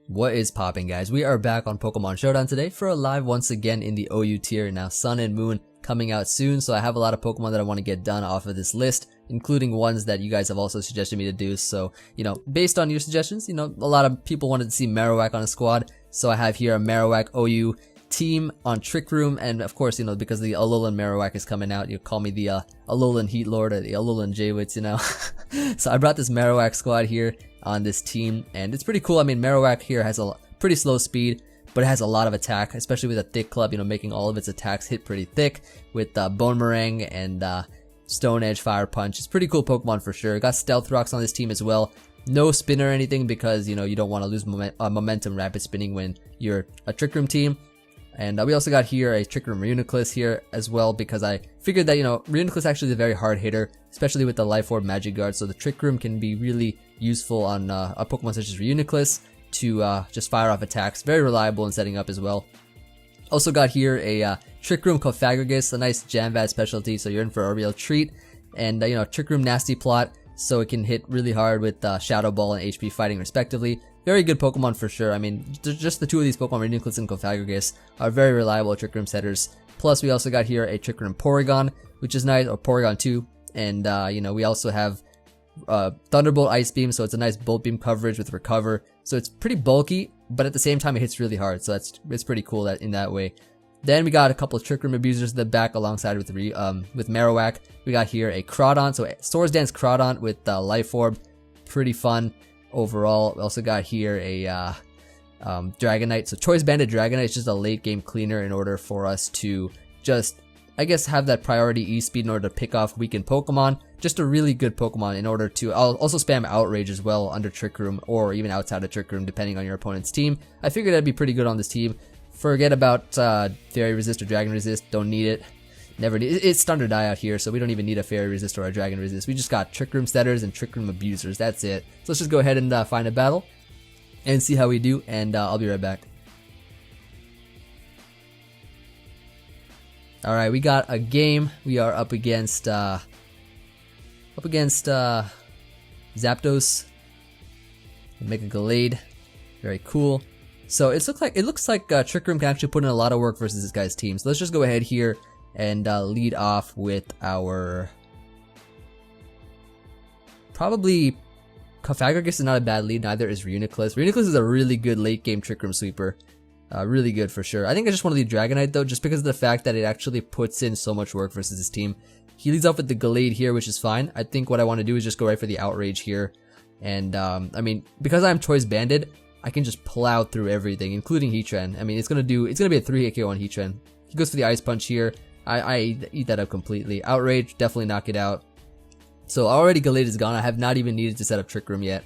What is popping, guys? We are back on Pokemon Showdown today for a live once again in the OU tier. Now Sun and Moon coming out soon, so I have a lot of Pokemon that I want to get done off of this list, including ones that you guys have also suggested me to do. So, based on your suggestions, a lot of people wanted to see Marowak on a squad, so I have here a Marowak OU team on Trick Room, and of course, because the Alolan Marowak is coming out, you call me the Alolan Heat Lord or the Alolan J-Wits, So I brought this Marowak squad here on this team, and it's pretty cool. I mean, Marowak here has a pretty slow speed, but it has a lot of attack, especially with a thick club, making all of its attacks hit pretty thick with Boomerang and Stone Edge, Fire Punch. It's pretty cool Pokemon for sure. Got Stealth Rocks on this team as well. No spin or anything because, you don't want to lose momentum rapid spinning when you're a Trick Room team. And we also got here a Trick Room Reuniclus here as well, because I figured that, Reuniclus actually is a very hard hitter, especially with the Life Orb Magic Guard, so the Trick Room can be really useful on a Pokemon such as Reuniclus to just fire off attacks. Very reliable in setting up as well. Also got here a Trick Room Cofagrigus, a nice Jamvad specialty, so you're in for a real treat. And, Trick Room Nasty Plot, so it can hit really hard with Shadow Ball and HP Fighting respectively. Very good Pokemon for sure. I mean, just the two of these Pokemon, Reuniclus and Cofagrigus, are very reliable Trick Room setters. Plus, we also got here a Trick Room Porygon, which is nice, or Porygon 2. And, we also have Thunderbolt Ice Beam, so it's a nice Bolt Beam coverage with Recover. So it's pretty bulky, but at the same time, it hits really hard. So it's pretty cool in that way. Then we got a couple of Trick Room Abusers in the back alongside with Marowak. We got here a Crawdont, so Swords Dance Crawdont with Life Orb. Pretty fun overall. We also got here a Dragonite. So Choice Banded Dragonite is just a late game cleaner in order for us to just, I guess, have that priority E-Speed in order to pick off weakened Pokemon. Just a really good Pokemon in order to, I'll also spam Outrage as well under Trick Room or even outside of Trick Room depending on your opponent's team. I figured that'd be pretty good on this team. Forget about Fairy Resist or Dragon Resist, don't need it. Never need it. It's Thunder Die out here, so we don't even need a Fairy Resist or a Dragon Resist. We just got Trick Room Setters and Trick Room Abusers, that's it. So let's just go ahead and find a battle and see how we do, and I'll be right back. Alright, we got a game. We are up against Zapdos, Mega Gallade. Very cool. So it looks like Trick Room can actually put in a lot of work versus this guy's team. So let's just go ahead here and lead off with our probably Cofagrigus is not a bad lead. Neither is Reuniclus. Reuniclus is a really good late game Trick Room sweeper. Really good for sure. I think I just want to lead Dragonite though, just because of the fact that it actually puts in so much work versus his team. He leads off with the Gallade here, which is fine. I think what I want to do is just go right for the Outrage here. And I mean, because I'm Choice Banded, I can just plow through everything, including Heatran. I mean, it's gonna be a 3-hit KO on Heatran. He goes for the Ice Punch here. I eat that up completely. Outrage, definitely knock it out. So already Gallade is gone. I have not even needed to set up Trick Room yet.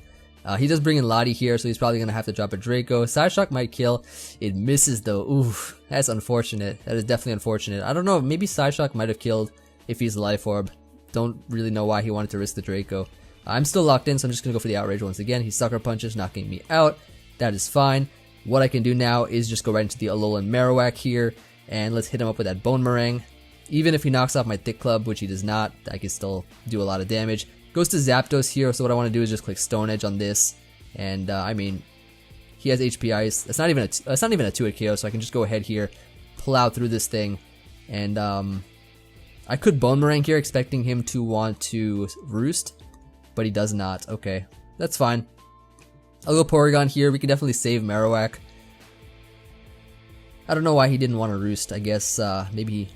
He does bring in Lottie here, so he's probably gonna have to drop a Draco. Psyshock might kill. It misses though. Oof, that's unfortunate. That is definitely unfortunate. I don't know, maybe Psyshock might have killed if he's Life Orb. Don't really know why he wanted to risk the Draco. I'm still locked in, so I'm just gonna go for the Outrage once again. He Sucker Punches, knocking me out. That is fine. What I can do now is just go right into the Alolan Marowak here, and let's hit him up with that Boomerang. Even if he knocks off my Thick Club, which he does not, I can still do a lot of damage. Goes to Zapdos here, so what I want to do is just click Stone Edge on this, and I mean, he has HP Ice. It's not even a 2-hit KO, so I can just go ahead here, plow through this thing, and I could Boomerang here, expecting him to want to Roost, but he does not. Okay, that's fine. I'll go Porygon here. We can definitely save Marowak. I don't know why he didn't want to Roost. I guess maybe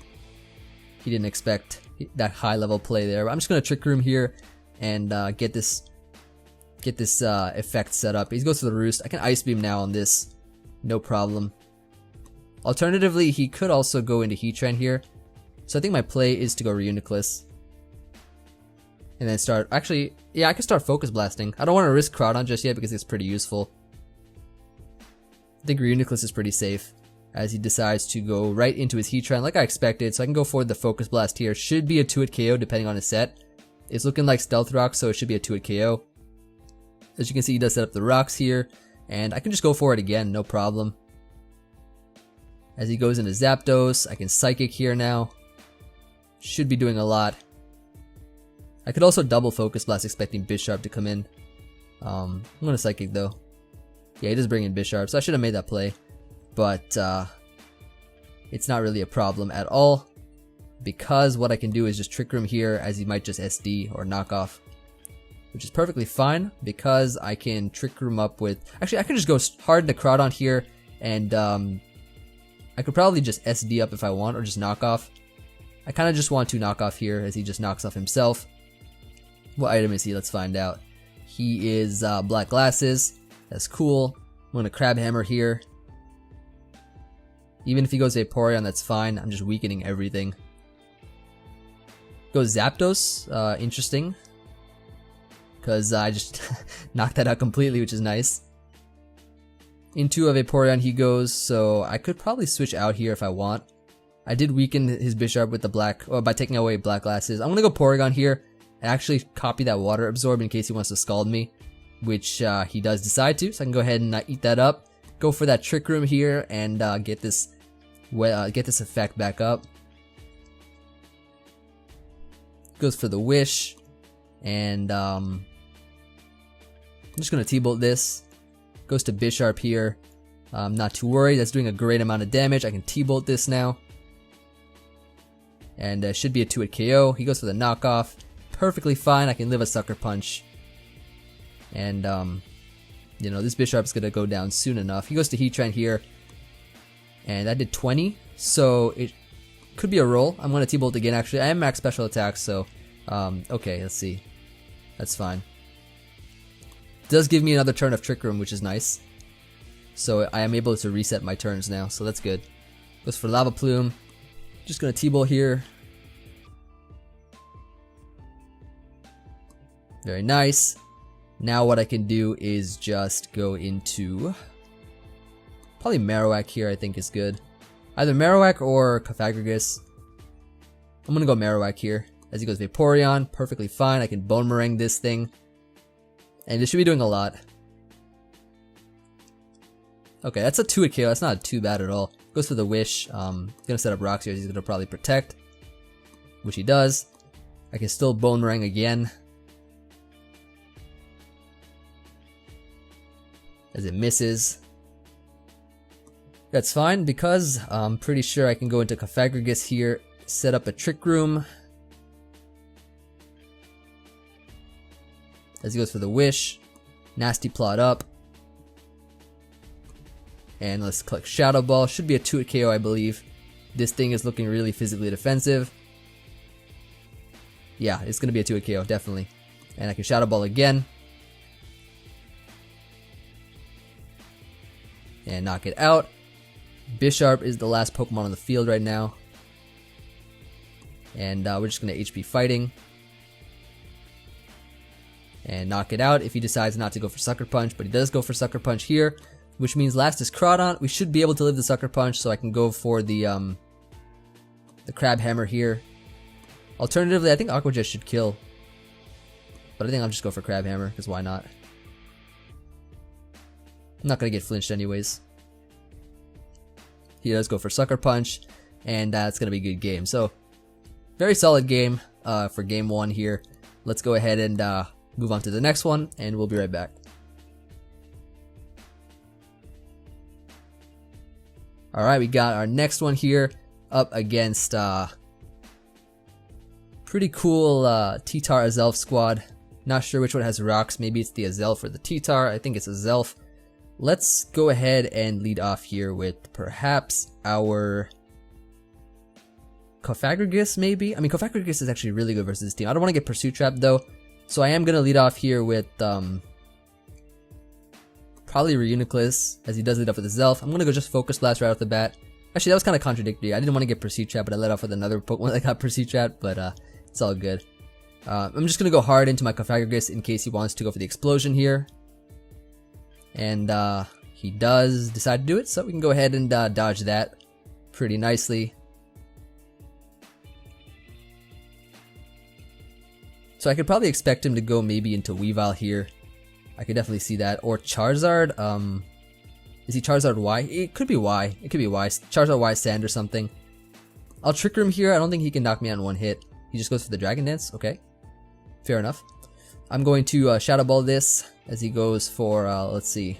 he didn't expect that high level play there. But I'm just gonna Trick Room here and get this effect set up. He goes for the Roost. I can Ice Beam now on this, no problem. Alternatively, he could also go into Heatran here. So I think my play is to go Reuniclus. And then start, actually, yeah, I can start Focus Blasting. I don't want to risk Crawdont just yet because it's pretty useful. I think Reuniclus is pretty safe as he decides to go right into his Heatran like I expected. So I can go for the Focus Blast here. Should be a 2-hit KO depending on his set. It's looking like Stealth Rock, so it should be a 2-hit KO. As you can see, he does set up the rocks here. And I can just go for it again, no problem. As he goes into Zapdos, I can Psychic here now. Should be doing a lot. I could also double Focus Blast expecting Bisharp to come in. I'm gonna Psychic though. Yeah, he does bring in Bisharp, so I should have made that play. But it's not really a problem at all, because what I can do is just Trick Room here, as he might just SD or knock off, which is perfectly fine because I can Trick Room up with... Actually, I could just go hard into Crawdon here, and I could probably just SD up if I want, or just knock off. I kind of just want to knock off here, as he just knocks off himself. What item is he? Let's find out. He is Black Glasses. That's cool. I'm going to Crab Hammer here. Even if he goes Vaporeon, that's fine. I'm just weakening everything. Goes Zapdos. Interesting. Because I just knocked that out completely, which is nice. Into a Vaporeon he goes, so I could probably switch out here if I want. I did weaken his Bisharp with the black, by taking away Black Glasses. I'm gonna go Porygon here and actually copy that Water Absorb in case he wants to Scald me, which he does decide to. So I can go ahead and eat that up. Go for that Trick Room here and get this effect back up. Goes for the Wish, and I'm just gonna T-Bolt this. Goes to Bisharp here. I'm not too worried. That's doing a great amount of damage. I can T-Bolt this now. And should be a 2-hit KO. He goes for the knockoff. Perfectly fine. I can live a Sucker Punch. And, you know, this Bisharp's going to go down soon enough. He goes to Heatran here. And that did 20. So it could be a roll. I'm going to T-Bolt again, actually. I am max special attack, so... okay, let's see. That's fine. Does give me another turn of Trick Room, which is nice. So I am able to reset my turns now, so that's good. Goes for Lava Plume. Just gonna T-Bolt here. Very nice. Now what I can do is just go into... probably Marowak here, I think is good. Either Marowak or Cofagrigus. I'm gonna go Marowak here. As he goes Vaporeon, perfectly fine. I can Bone Meringue this thing. And this should be doing a lot. Okay, that's a 2-hit KO. That's not too bad at all. Goes for the Wish. Gonna set up rocks here. He's gonna probably Protect, which he does. I can still Bone Meringue again, as it misses. That's fine because I'm pretty sure I can go into Cofagrigus here, set up a Trick Room. As he goes for the Wish, Nasty Plot up. And let's click Shadow Ball. Should be a 2-hit KO, I believe. This thing is looking really physically defensive. Yeah, it's going to be a 2-hit KO, definitely. And I can Shadow Ball again. And knock it out. Bisharp is the last Pokemon on the field right now. And we're just going to HP Fighting. And knock it out if he decides not to go for Sucker Punch, but he does go for Sucker Punch here, which means last is Crawdon. We should be able to live the Sucker Punch, so I can go for the Crab Hammer here. Alternatively, I think Aqua Jet should kill, but I think I'll just go for Crab Hammer, because why not? I'm not going to get flinched anyways. He does go for Sucker Punch, and that's going to be a good game. So, very solid game for game 1 here. Let's go ahead and move on to the next one, and we'll be right back. Alright, we got our next one here up against pretty cool T-Tar Azelf squad. Not sure which one has rocks. Maybe it's the Azelf or the T-Tar. I think it's Azelf. Let's go ahead and lead off here with perhaps our Cofagrigus, maybe? I mean, Cofagrigus is actually really good versus this team. I don't want to get Pursuit Trap, though. So I am going to lead off here with probably Reuniclus, as he does lead off with his Zelf. I'm going to go just Focus Blast right off the bat. Actually, that was kind of contradictory. I didn't want to get Pursuit Trap, but I led off with another Pokemon that got Pursuit Trap, but it's all good. I'm just going to go hard into my Cofagrigus in case he wants to go for the Explosion here. And he does decide to do it, so we can go ahead and dodge that pretty nicely. So I could probably expect him to go maybe into Weavile here. I could definitely see that. Or Charizard. Is he Charizard Y? It could be Y. It could be Y. Charizard Y Sand or something. I'll Trick Room here. I don't think he can knock me out in one hit. He just goes for the Dragon Dance. Okay. Fair enough. I'm going to Shadow Ball this as he goes for, let's see.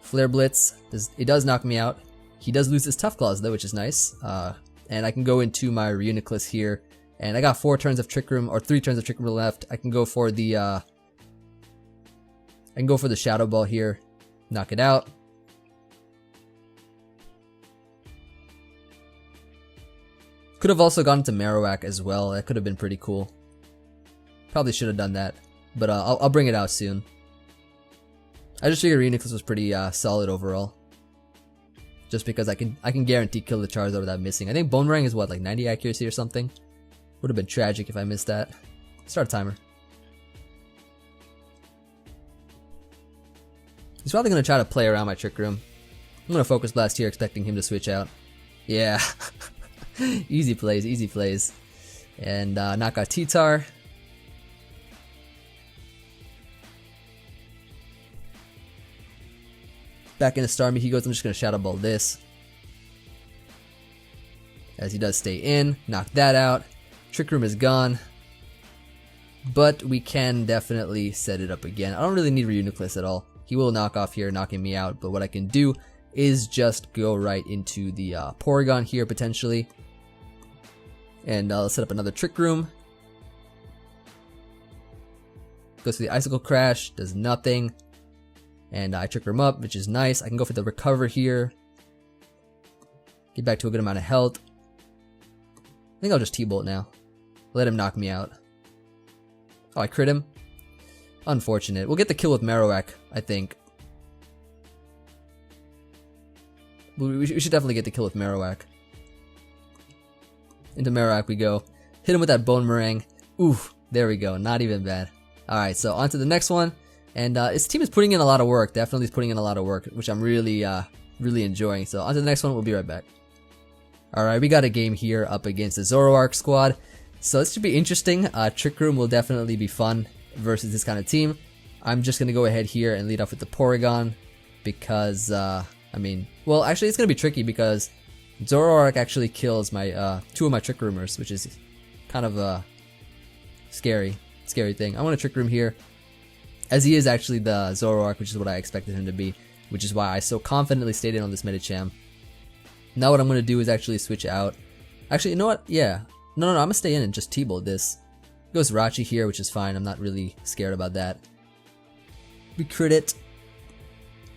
Flare Blitz, it does knock me out. He does lose his Tough Claws though, which is nice. And I can go into my Reuniclus here. And I got 4 turns of Trick Room, or 3 turns of Trick Room left. I can go for the Shadow Ball here. Knock it out. Could have also gone to Marowak as well. That could have been pretty cool. Probably should have done that. But I'll bring it out soon. I just figured Reuniclus was pretty solid overall. Just because I can guarantee kill the Charizard without missing. I think Boomerang is what, like 90 accuracy or something? Would have been tragic if I missed that. Start a timer. He's probably going to try to play around my Trick Room. I'm going to Focus Blast here, expecting him to switch out. Yeah. Easy plays, easy plays. And knock out T-Tar. Back into Starmie, he goes, I'm just going to Shadow Ball this. As he does stay in, knock that out. Trick Room is gone. But we can definitely set it up again. I don't really need Reuniclus at all. He will knock off here, knocking me out. But what I can do is just go right into the Porygon here, potentially. And I'll set up another Trick Room. Goes for the Icicle Crash, does nothing. And I Trick Room up, which is nice. I can go for the Recover here. Get back to a good amount of health. I think I'll just T-Bolt now. Let him knock me out. Oh, I crit him? Unfortunate. We'll get the kill with Marowak, I think. We should definitely get the kill with Marowak. Into Marowak we go. Hit him with that Boomerang. Oof, there we go. Not even bad. Alright, so on to the next one. And his team is putting in a lot of work. Definitely is putting in a lot of work, which I'm really enjoying. So on to the next one. We'll be right back. Alright, we got a game here up against the Zoroark squad. So this should be interesting. Trick Room will definitely be fun versus this kind of team. I'm just going to go ahead here and lead off with the Porygon. Because, I mean, well, actually it's going to be tricky because Zoroark actually kills my 2 of my Trick Roomers, which is kind of a scary thing. I want to Trick Room here, as he is actually the Zoroark, which is what I expected him to be, which is why I so confidently stayed in on this Medicham. Now what I'm going to do is actually switch out. Actually, you know what? Yeah. No, I'm going to stay in and just T-Bolt this. Goes Rachi here, which is fine. I'm not really scared about that. We crit it.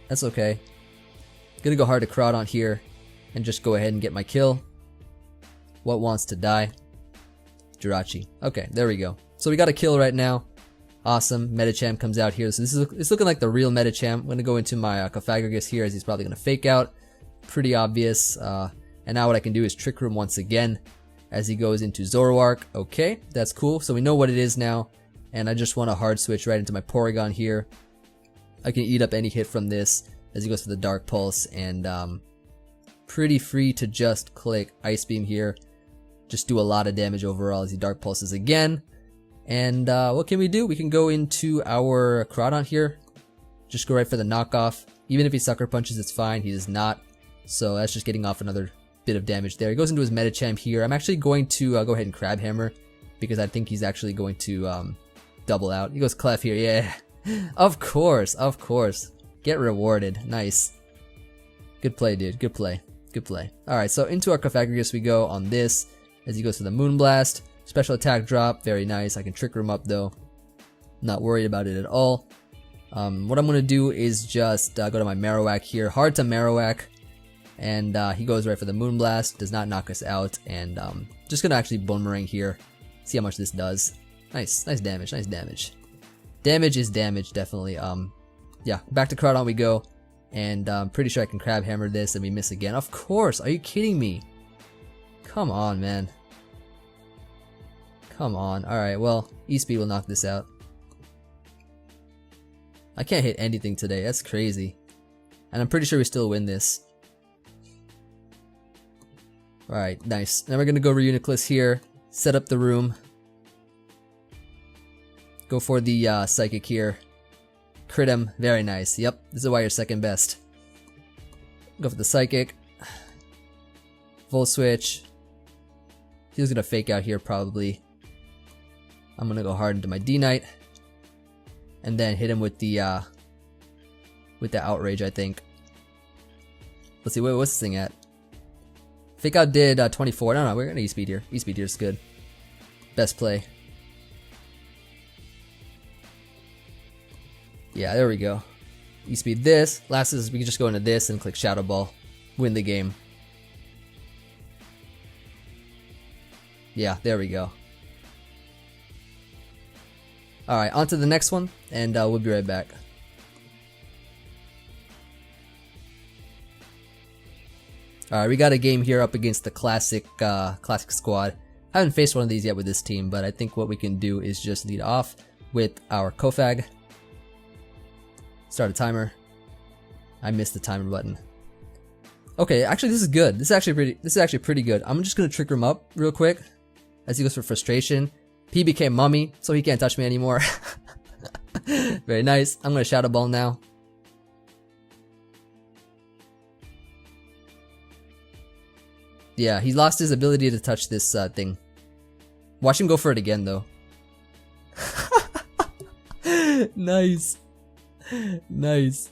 That's okay. Gonna go hard to Crawdon here and just go ahead and get my kill. What wants to die? Jirachi. Okay, there we go. So we got a kill right now. Awesome. Medicham comes out here. So it's looking like the real Medicham. I'm gonna go into my Cofagrigus here, as he's probably gonna fake out. Pretty obvious. And now what I can do is Trick Room once again as he goes into Zoroark. Okay, that's cool. So we know what it is now. And I just want to hard switch right into my Porygon here. I can eat up any hit from this as he goes for the Dark Pulse. And pretty free to just click Ice Beam here. Just do a lot of damage overall as he Dark Pulses again. And what can we do? We can go into our Crawdon here. Just go right for the knockoff. Even if he Sucker Punches, it's fine. He does not. So that's just getting off another bit of damage there. He goes into his Medicham here. I'm actually going to go ahead and Crab Hammer because I think he's actually going to double out. He goes Clef here. Yeah. Of course. Get rewarded. Nice. Good play, dude. Good play. Alright, so into our Cofagrigus we go on this as he goes to the Moonblast. Special attack drop. Very nice. I can Trick Room up though. Not worried about it at all. What I'm going to do is just go to my Marowak here. Hard to Marowak. And he goes right for the Moonblast. Does not knock us out. And just going to actually Boomerang here. See how much this does. Nice damage. Damage is damage, definitely. Yeah, back to Crawdon we go. And I'm pretty sure I can Crab Hammer this and we miss again. Of course, are you kidding me? Come on, man. Come on. Alright, well, E-Speed will knock this out. I can't hit anything today, that's crazy. And I'm pretty sure we still win this. Alright, nice. Now we're gonna go Reuniclus here. Set up the room. Go for the Psychic here. Crit him. Very nice. Yep, this is why you're second best. Go for the Psychic. Full switch. He's gonna fake out here probably. I'm gonna go hard into my D-Nite. And then hit him with the Outrage, I think. Let's see, wait, what's this thing at? Fake out did 24. No, we're gonna E-speed here. E-speed here is good. Best play. Yeah, there we go. E-speed this. Last is we can just go into this and click Shadow Ball. Win the game. Yeah, there we go. Alright, on to the next one, and we'll be right back. Alright, we got a game here up against the classic squad. I haven't faced one of these yet with this team, but I think what we can do is just lead off with our Kofag. Start a timer. I missed the timer button. Okay, actually this is good. This is actually pretty good. I'm just gonna trick him up real quick as he goes for frustration. He became mummy, so he can't touch me anymore. Very nice. I'm gonna Shadow Ball now. Yeah, he lost his ability to touch this thing. Watch him go for it again though. Nice. Nice.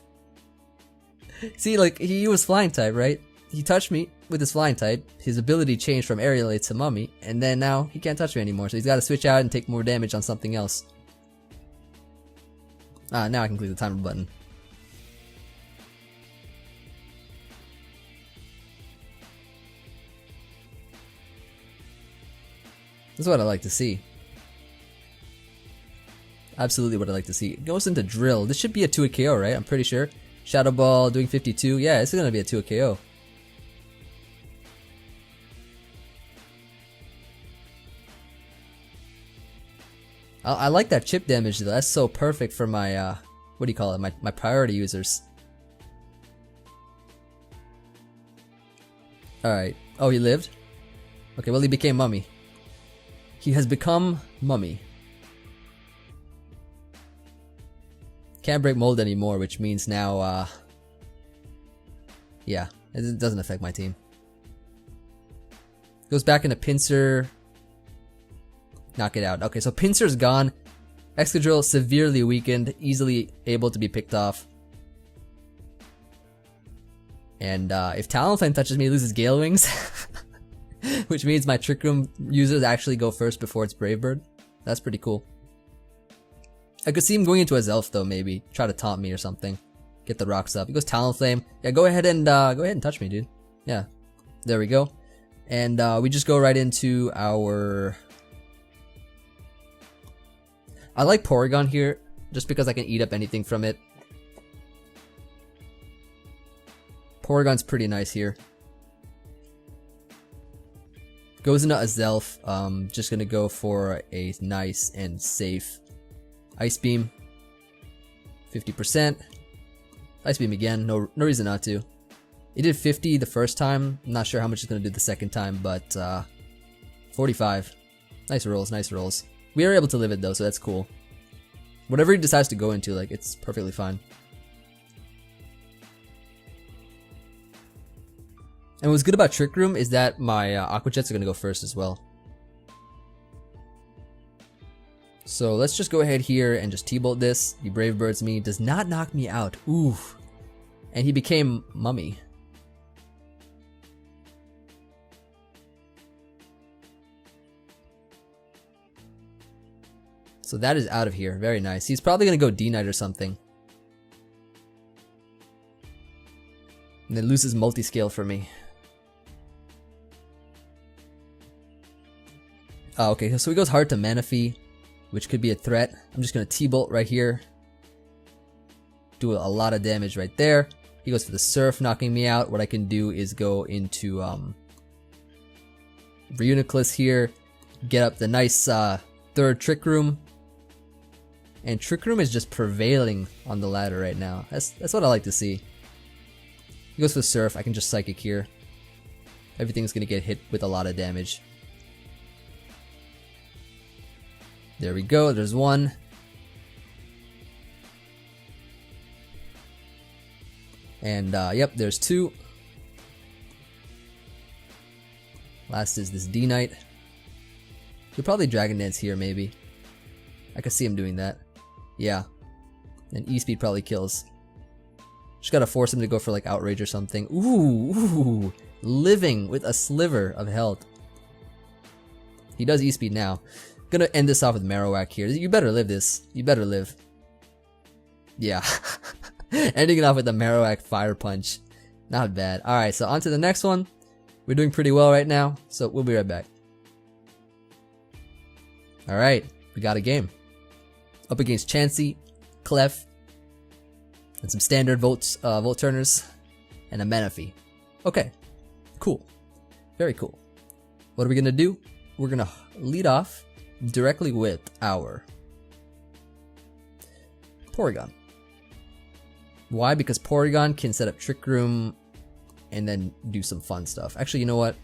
See, like, he was flying type, right? He touched me with his flying type. His ability changed from aerialate to mummy, and then now he can't touch me anymore, so he's got to switch out and take more damage on something else. Ah, now I can click the timer button. This is what I like to see. Absolutely what I like to see. It goes into drill. This should be a 2-hit KO, right? I'm pretty sure. Shadow Ball doing 52. Yeah, this is gonna be a 2-hit KO. I like that chip damage though. That's so perfect for my what do you call it? My priority users. Alright. Oh, he lived? Okay, well he became mummy. He has become mummy. Can't break mold anymore, which means now, yeah, it doesn't affect my team. Goes back into Pincer. Knock it out. Okay, so Pincer's gone. Excadrill severely weakened, easily able to be picked off. And if Talonflame touches me, he loses Gale Wings. Which means my Trick Room users actually go first before it's Brave Bird. That's pretty cool. I could see him going into his elf though, maybe try to taunt me or something. Get the rocks up. He goes Talonflame. Yeah, go ahead and touch me, dude. Yeah, there we go. And we just go right into our. I like Porygon here, just because I can eat up anything from it. Porygon's pretty nice here. Goes into a Zelf. Just gonna go for a nice and safe Ice Beam. 50%. Ice Beam again. No reason not to. It did 50 the first time. I'm not sure how much it's gonna do the second time, but 45. Nice rolls. Nice rolls. We are able to live it though, so that's cool. Whatever he decides to go into, like, it's perfectly fine. And what's good about Trick Room is that my Aqua Jets are gonna go first as well. So let's just go ahead here and just T-Bolt this. He Brave Birds me. Does not knock me out. Ooh. And he became mummy. So that is out of here. Very nice. He's probably going to go D-Nite or something. And then loses multi-scale for me. Oh, okay, so he goes hard to Manaphy, which could be a threat. I'm just going to T-Bolt right here. Do a lot of damage right there. He goes for the Surf, knocking me out. What I can do is go into Reuniclus here. Get up the nice third Trick Room. And Trick Room is just prevailing on the ladder right now. That's what I like to see. He goes for the Surf. I can just Psychic here. Everything's going to get hit with a lot of damage. There we go. There's one. And yep, there's two. Last is this D-Knight. He'll probably Dragon Dance here, maybe. I could see him doing that. Yeah. And E-Speed probably kills. Just gotta force him to go for like outrage or something. Ooh, living with a sliver of health. He does E-speed now. Gonna end this off with Marowak here. You better live this. You better live. Yeah. Ending it off with the Marowak Fire Punch. Not bad. Alright, so on to the next one. We're doing pretty well right now, so we'll be right back. Alright, we got a game. Up against Chansey, Clef, and some standard Volt Turners, and a Manaphy. Okay, cool. Very cool. What are we gonna do? We're gonna lead off directly with our Porygon. Why? Because Porygon can set up Trick Room and then do some fun stuff. Actually, you know what?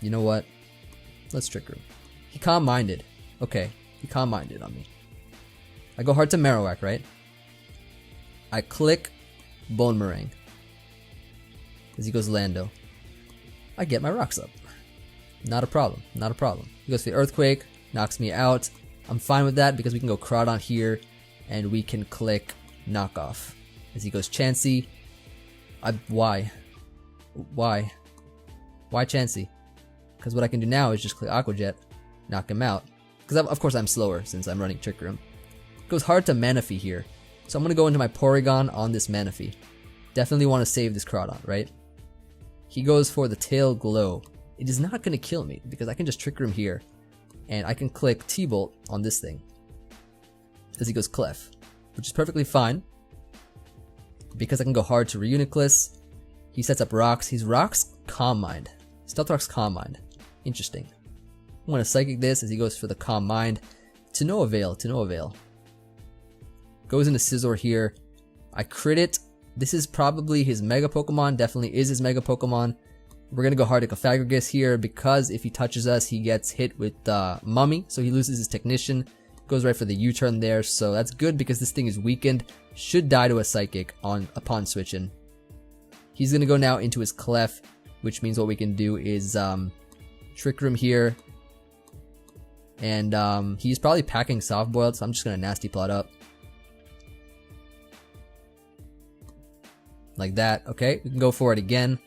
You know what? Let's Trick Room. He calm-minded. Okay, he calm-minded on me. I go hard to Marowak, right? I click Bone Meringue. As he goes Lando. I get my rocks up. Not a problem, not a problem. He goes for the Earthquake, knocks me out. I'm fine with that because we can go Crawdon here and we can click Knockoff. As he goes Chansey. Why? Why? Why Chansey? Because what I can do now is just click Aqua Jet, knock him out. Because of course I'm slower since I'm running Trick Room. Goes hard to Manaphy here. So I'm going to go into my Porygon on this Manaphy. Definitely want to save this Crawdon, right? He goes for the Tail Glow. It is not going to kill me because I can just Trick Room here. And I can click T-Bolt on this thing. As he goes Clef. Which is perfectly fine. Because I can go hard to Reuniclus. He sets up Rocks. He's Rocks Calm Mind. Stealth Rock's Calm Mind. Interesting. I'm going to Psychic this as he goes for the Calm Mind. To no avail, to no avail. Goes into Scizor here. I crit it. This is probably his Mega Pokemon. Definitely is his Mega Pokemon. We're going to go hard to Cofagrigus here because if he touches us, he gets hit with Mummy. So he loses his Technician. Goes right for the U-turn there. So that's good because this thing is weakened. Should die to a Psychic upon switching. He's going to go now into his Clef, which means what we can do is Trick Room here. And he's probably packing Soft Boiled, so I'm just going to Nasty Plot up. Like that. Okay, we can go for it again.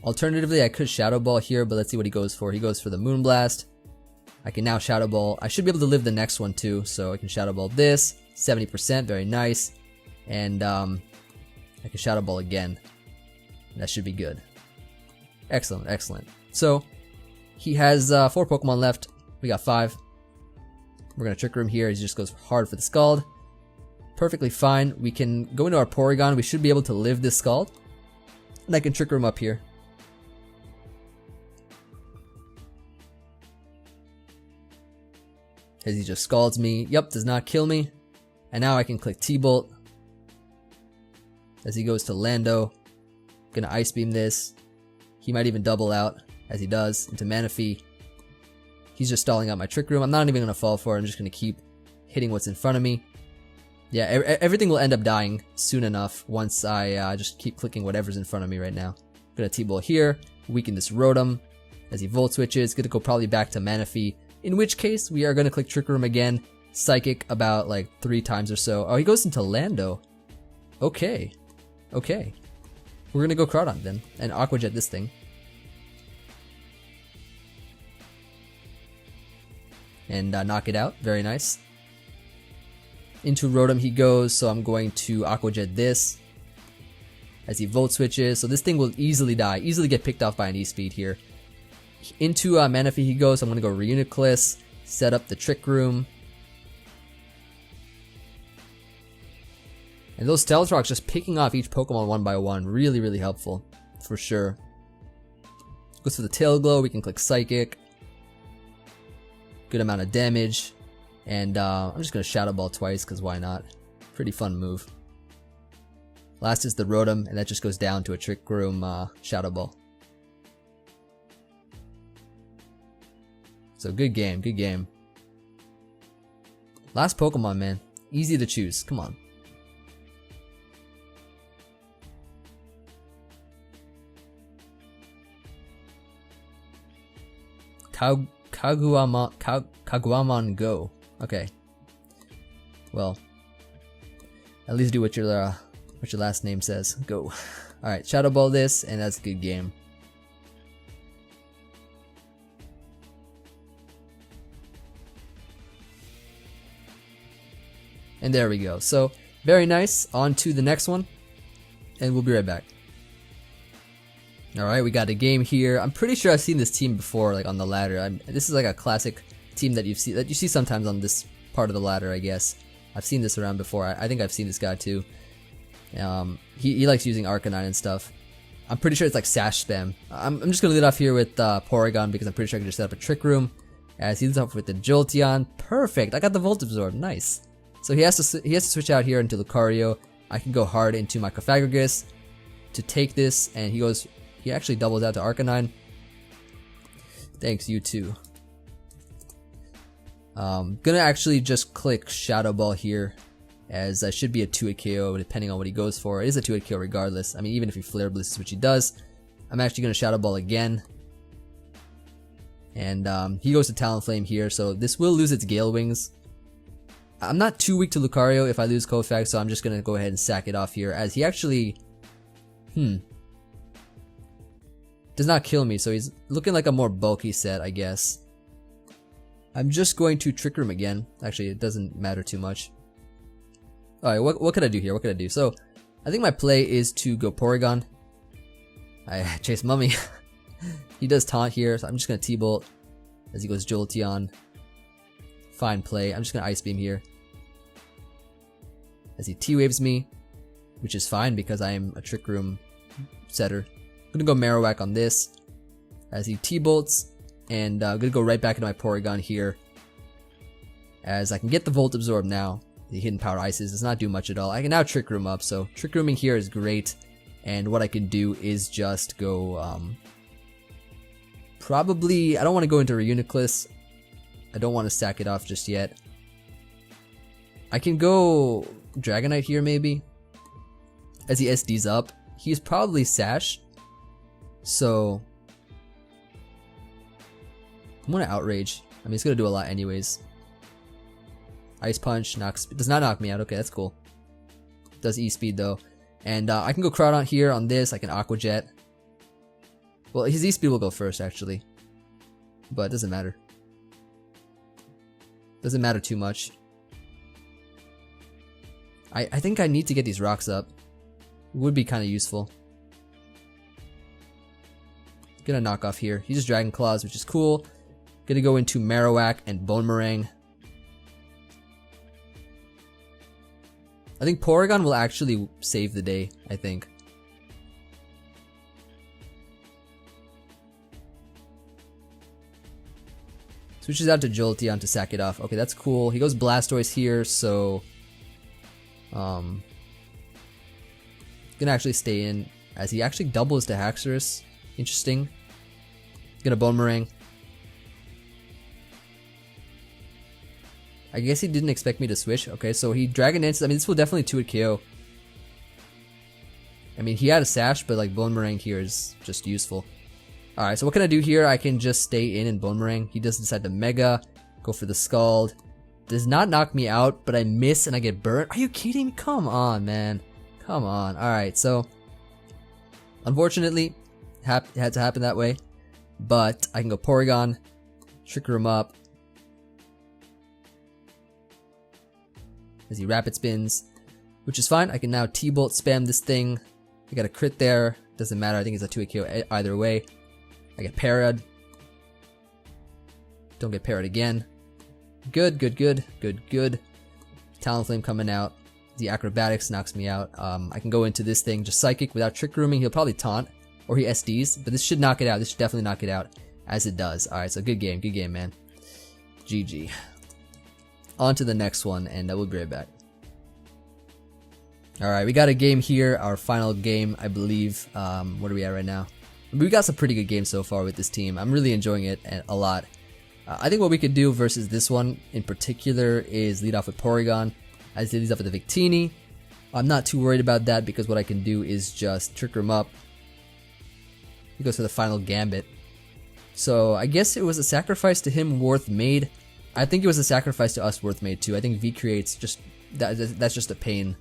Alternatively, I could Shadow Ball here, but let's see what he goes for. He goes for the Moonblast. I can now Shadow Ball. I should be able to live the next one too, so I can Shadow Ball this. 70%, very nice. And I can Shadow Ball again. That should be good. Excellent, excellent. So, he has 4 Pokemon left. We got 5. We're going to Trick Room here. He just goes hard for the Scald. Perfectly fine. We can go into our Porygon. We should be able to live this Scald. And I can Trick Room up here. As he just Scalds me. Yep, does not kill me. And now I can click T-Bolt. As he goes to Lando. Gonna Ice Beam this. He might even double out, as he does, into Manaphy. He's just stalling out my Trick Room. I'm not even gonna fall for it. I'm just gonna keep hitting what's in front of me. Yeah, everything will end up dying soon enough once I just keep clicking whatever's in front of me right now. Gonna T-Bolt here, weaken this Rotom as he Volt Switches. Gonna go probably back to Manaphy, in which case we are gonna click Trick Room again, Psychic about like 3 times or so. Oh, he goes into Lando. Okay, okay. We're gonna go Crawdon then, and Aqua Jet this thing. And knock it out, very nice. Into Rotom he goes, so I'm going to Aqua Jet this as he Volt Switches. So this thing will easily die, easily get picked off by an E-Speed here. Into Manaphy he goes, so I'm going to go Reuniclus, set up the Trick Room. And those Stealth Rocks just picking off each Pokemon one by one, really, really helpful, for sure. Goes for the Tail Glow, we can click Psychic. Good amount of damage. And I'm just going to Shadow Ball twice, because why not? Pretty fun move. Last is the Rotom, and that just goes down to a Trick Room Shadow Ball. So good game, good game. Last Pokemon, man. Easy to choose, come on. Kaguamon Go. Okay. Well, At least do what your last name says. Go. Alright, Shadow Ball this, and that's a good game. And there we go. So, very nice. On to the next one. And we'll be right back. Alright, we got a game here. I'm pretty sure I've seen this team before, like on the ladder. This is like a classic team that you see sometimes on this part of the ladder, I guess. I've seen this around before. I think I've seen this guy too. He likes using Arcanine and stuff. I'm pretty sure it's like Sash spam. I'm just gonna lead off here with Porygon because I'm pretty sure I can just set up a Trick Room. As he leads off with the Jolteon. Perfect. I got the Volt Absorb. Nice. So he has to switch out here into Lucario. I can go hard into my Cofagrigus to take this, and he actually doubles out to Arcanine. Thanks, you too. Gonna actually just click Shadow Ball here, as that should be a 2-hit KO depending on what he goes for. It is a 2-hit KO regardless. I mean, even if he Flare Blists, which he does. I'm actually gonna Shadow Ball again. And he goes to Talonflame here, so this will lose its Gale Wings. I'm not too weak to Lucario if I lose Kofag, so I'm just gonna go ahead and sack it off here, as he actually does not kill me, so he's looking like a more bulky set, I guess. I'm just going to Trick Room again. Actually, it doesn't matter too much. Alright, what can I do here? What can I do? So, I think my play is to go Porygon. I chase Mummy. He does Taunt here, so I'm just gonna T-Bolt as he goes Jolteon. Fine play. I'm just gonna Ice Beam here. As he T-Waves me, which is fine because I am a Trick Room setter. I'm gonna go Marowak on this, as he T-Bolts, and I'm gonna go right back into my Porygon here, as I can get the Volt Absorb now. The Hidden Power Ices does not do much at all. I can now Trick Room up, so Trick Rooming here is great, and what I can do is just go, probably, I don't want to go into Reuniclus. I don't want to sack it off just yet. I can go Dragonite here maybe, as he SDs up. He's probably Sash, so I'm gonna Outrage. I mean, it's gonna do a lot anyways. Ice Punch does not knock me out. Okay, that's cool. Does E-Speed though, and I can go Groudon here on this. I can Aqua Jet. Well, his E-Speed will go first actually, but it doesn't matter. Doesn't matter too much. I think I need to get these rocks up. It would be kind of useful. Gonna knock off here. He just Dragon Claws, which is cool. Gonna go into Marowak and Bone Meringue. I think Porygon will actually save the day, I think. Switches out to Jolteon to sack it off. Okay, that's cool. He goes Blastoise here, so gonna actually stay in, as he actually doubles to Haxorus. Interesting. Gonna Bone Meringue. I guess he didn't expect me to switch. Okay, so he Dragon Dances. I mean, this will definitely 2-hit KO. I mean, he had a Sash, but like Bone Meringue here is just useful. Alright, so what can I do here? I can just stay in and Bone Meringue. He does decide to Mega, go for the Scald. Does not knock me out, but I miss and I get burnt. Are you kidding me? Come on, man. Come on. Alright, so unfortunately, it had to happen that way. But I can go Porygon, Trick Room up, as he Rapid Spins, which is fine. I can now T-Bolt spam this thing. I got a crit there. Doesn't matter. I think it's a 2-hit KO either way. I get parried. Don't get parried again. Good, good, good, good, good. Talonflame coming out. The Acrobatics knocks me out. I can go into this thing just Psychic without Trick Rooming. He'll probably Taunt, or he SDs, but this should knock it out. This should definitely knock it out, as it does. Alright, so good game, man. GG. On to the next one, and I will be right back. Alright, we got a game here, our final game, I believe. What are we at right now? We got some pretty good games so far with this team. I'm really enjoying it a lot. I think what we could do versus this one in particular is lead off with Porygon, as he leads off with the Victini. I'm not too worried about that because what I can do is just Trick Room up. He goes for the final Gambit. So I guess it was a sacrifice to him worth made. I think it was a sacrifice to us worth made too. I think V creates just that's just a pain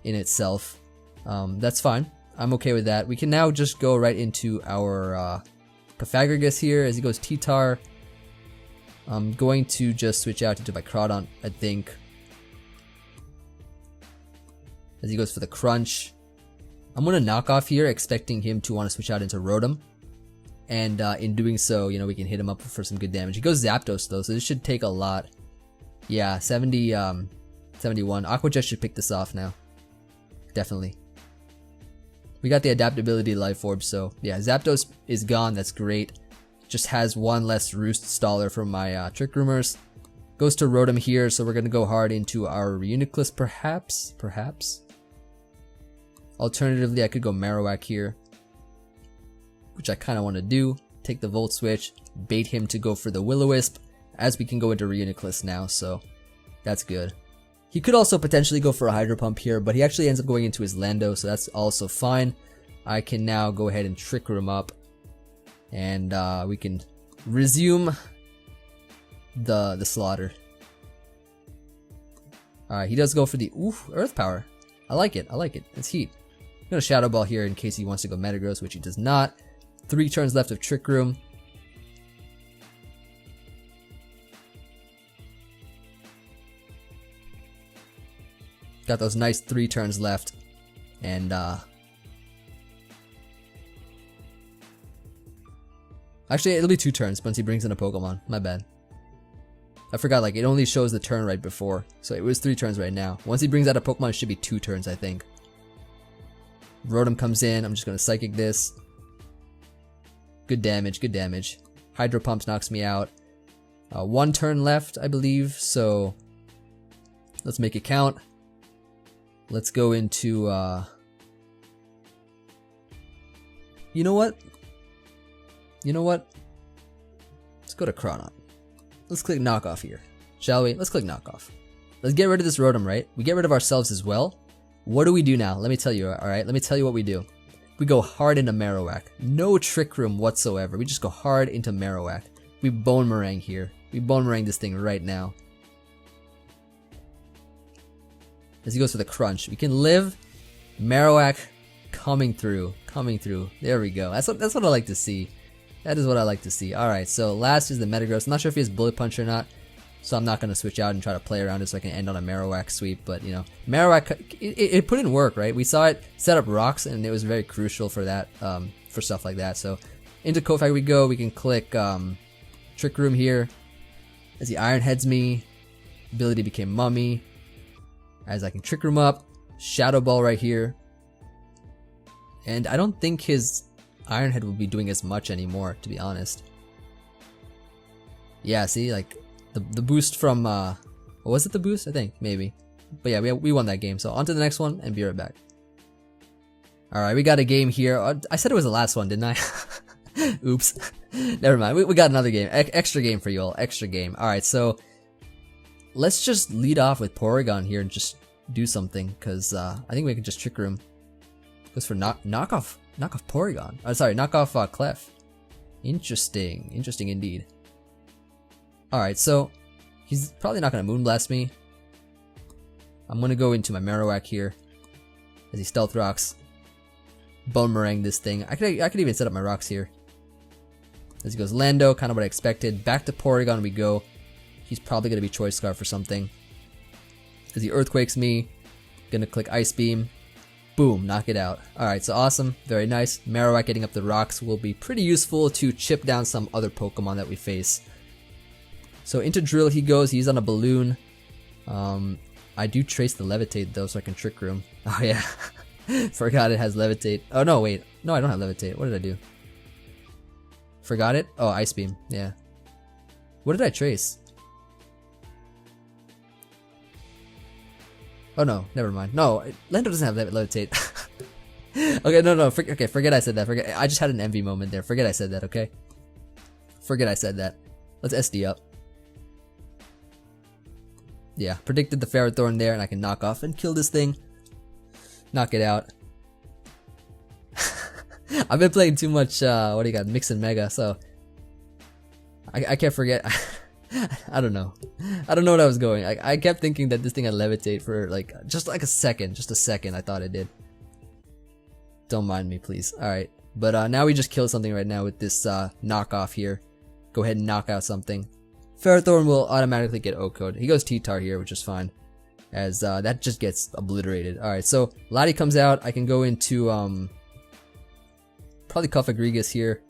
in itself. That's fine. I'm okay with that. We can now just go right into our Pythagoras here as he goes T-Tar. I'm going to just switch out into my Crawdon, I think. As he goes for the Crunch. I'm going to knock off here, expecting him to want to switch out into Rotom. And in doing so, you know, we can hit him up for some good damage. He goes Zapdos though, so this should take a lot. Yeah, 71. Aqua Jet should pick this off now. Definitely. We got the adaptability Life Orb, so yeah, Zapdos is gone, that's great. Just has one less Roost Staller from my Trick Roomers. Goes to Rotom here, so we're gonna go hard into our Reuniclus perhaps? Alternatively, I could go Marowak here, which I kinda wanna do. Take the Volt Switch, bait him to go for the Will-O-Wisp, as we can go into Reuniclus now, so that's good. He could also potentially go for a Hydro Pump here, but he actually ends up going into his Lando, so that's also fine. I can now go ahead and Trick Room up, and we can resume the slaughter. Alright, he does go for the Earth Power. I like it. It's heat. I'm gonna Shadow Ball here in case he wants to go Metagross, which he does not. 3 turns left of Trick Room. Got those nice 3 turns left, and actually it'll be 2 turns once he brings in a Pokemon. My bad. I forgot, like, it only shows the turn right before, so it was 3 turns right now. Once he brings out a Pokemon, it should be 2 turns, I think. Rotom comes in. I'm just gonna Psychic this. Good damage. Hydro Pumps knocks me out. 1 turn left, I believe, so let's make it count. Let's go into, you know what? Let's go to Crawdon. Let's click Knockoff here, shall we? Let's click Knockoff. Let's get rid of this Rotom, right? We get rid of ourselves as well. What do we do now? Let me tell you, alright? Let me tell you what we do. We go hard into Marowak. No Trick Room whatsoever. We just go hard into Marowak. We Bone Meringue here. We Bone Meringue this thing right now. As he goes for the Crunch. We can live. Marowak coming through. There we go. That's what I like to see. That is what I like to see. Alright, so last is the Metagross. I'm not sure if he has Bullet Punch or not, so I'm not going to switch out and try to play around it so I can end on a Marowak sweep, but you know, Marowak, it put in work, right? We saw it set up rocks, and it was very crucial for that, for stuff like that. So into Kofag we go. We can click Trick Room here. As he Iron Heads me, ability became Mummy. As I can Trick Room up, Shadow Ball right here. And I don't think his Iron Head will be doing as much anymore, to be honest. Yeah, see, like the boost from was it the boost? I think maybe. But yeah, we won that game. So on to the next one and be right back. All right, we got a game here. I said it was the last one, didn't I? Oops. Never mind. We got another game. Extra game for you all. Extra game. All right, so let's just lead off with Porygon here and just do something, because I think we can just Trick Room. Goes for knockoff Porygon. Oh, sorry, knockoff Clef. Interesting indeed. Alright, so he's probably not going to Moonblast me. I'm going to go into my Marowak here as he Stealth Rocks. Bone Meringue this thing. I could even set up my rocks here. As he goes Lando, kind of what I expected. Back to Porygon we go. He's probably going to be Choice Scarf or something. As he Earthquakes me, going to click Ice Beam. Boom, knock it out. Alright, so awesome. Very nice. Marowak getting up the rocks will be pretty useful to chip down some other Pokemon that we face. So into Drill he goes. He's on a balloon. I do trace the Levitate though, so I can Trick Room. Oh yeah. Forgot it has Levitate. Oh no, wait. No, I don't have Levitate. What did I do? Forgot it? Oh, Ice Beam. Yeah. What did I trace? Oh no, never mind. No, Lando doesn't have Levitate. Okay, no. Okay, forget I said that. I just had an Emvee moment there. Forget I said that, okay? Forget I said that. Let's SD up. Yeah, predicted the Ferrothorn there, and I can knock off and kill this thing. Knock it out. I've been playing too much, what do you got, Mix and Mega, so I can't forget. I don't know. I don't know what I was going. I kept thinking that this thing had levitate for like just like a second. Just a second I thought it did. Don't mind me, please. Alright. But now we just killed something right now with this knockoff here. Go ahead and knock out something. Ferrothorn will automatically get O-code. He goes T-Tar here, which is fine. As that just gets obliterated. Alright, so Lottie comes out. I can go into probably Cuff Egregious here.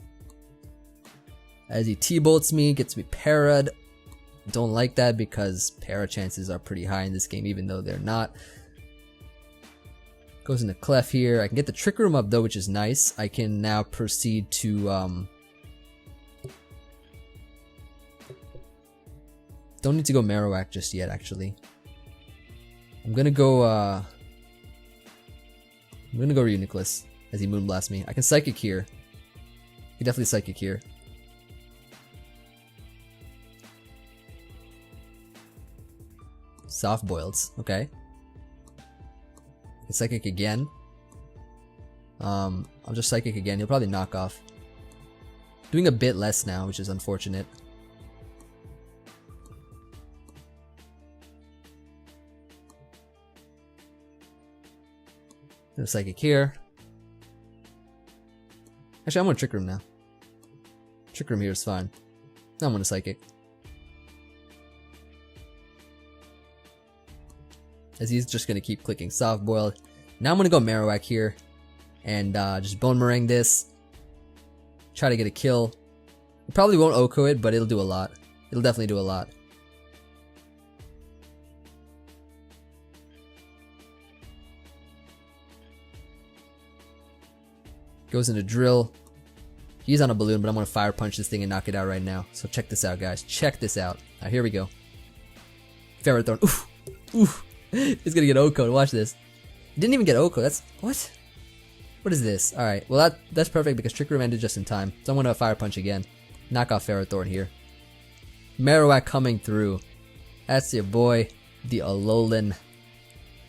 As he T-bolts me, gets me para'd. Don't like that because para chances are pretty high in this game, even though they're not. Goes into Clef here. I can get the Trick Room up though, which is nice. I can now proceed to don't need to go Marowak just yet, actually. I'm gonna go Reuniclus as he Moonblasts me. I can Psychic here. I can definitely Psychic here. Soft Boileds, okay. I can Psychic again. I'll just Psychic again. He'll probably knock off. Doing a bit less now, which is unfortunate. Gonna Psychic here. Actually, I'm gonna Trick Room now. Trick Room here is fine. Now I'm gonna Psychic. As he's just gonna keep clicking Soft Boiled. Now I'm gonna go Marowak here. And just Bone Meringue this. Try to get a kill. It probably won't Oko it, but it'll do a lot. It'll definitely do a lot. Goes into Drill. He's on a balloon, but I'm gonna Fire Punch this thing and knock it out right now. So check this out, guys. Check this out. Alright, here we go. Ferrothorn. Oof. Oof. He's gonna get O-code. Watch this. He didn't even get O-code. That's what? What is this? Alright, well that's perfect because Trick Room ended just in time. So I'm gonna Fire Punch again. Knock off Ferrothorn here. Marowak coming through. That's your boy, the Alolan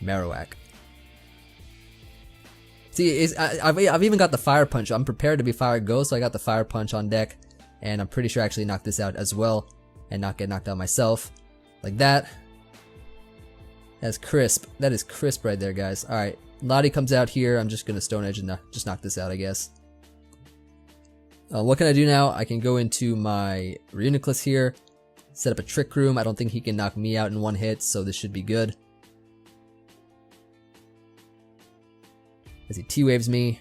Marowak. See, I've even got the Fire Punch. I'm prepared to be Fire Ghost, so I got the Fire Punch on deck. And I'm pretty sure I actually knocked this out as well. And not get knocked out myself. Like that. That's crisp. That is crisp right there, guys. Alright, Lottie comes out here. I'm just gonna Stone Edge and just knock this out, I guess. What can I do now? I can go into my Reuniclus here. Set up a Trick Room. I don't think he can knock me out in one hit, so this should be good. As he T-Waves me.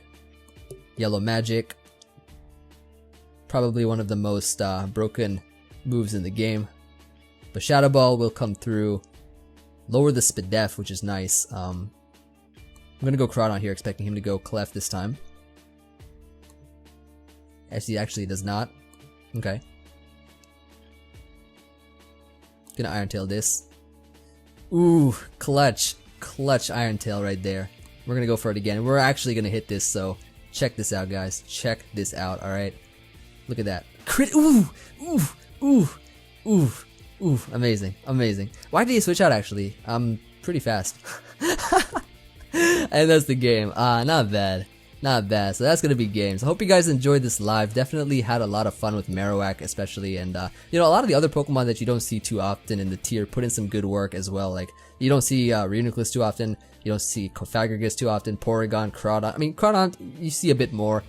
Yellow Magic. Probably one of the most broken moves in the game. But Shadow Ball will come through. Lower the Spadef, which is nice. I'm gonna go Crawdon here, expecting him to go Clef this time. Actually does not. Okay. Gonna Iron Tail this. Ooh, clutch. Clutch Iron Tail right there. We're gonna go for it again. We're actually gonna hit this, so check this out, guys. Check this out, alright? Look at that. Crit. Ooh! Ooh! Ooh! Ooh! Ooh, amazing, amazing. Why did he switch out actually? Pretty fast. And that's the game. Not bad. Not bad. So that's gonna be games. I hope you guys enjoyed this live. Definitely had a lot of fun with Marowak especially, and you know, a lot of the other Pokemon that you don't see too often in the tier put in some good work as well. Like, you don't see Reuniclus too often, you don't see Cofagrigus too often, Porygon, Crawdon. I mean, Crawdon you see a bit more,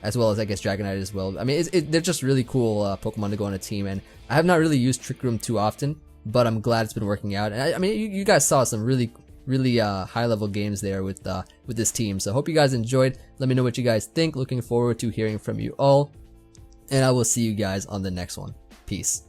as well as I guess Dragonite as well. I mean, they're just really cool Pokemon to go on a team, and I have not really used Trick Room too often, but I'm glad it's been working out. And I mean, you guys saw some really high level games there with this team. So hope you guys enjoyed. Let me know what you guys think. Looking forward to hearing from you all, and I will see you guys on the next one. Peace.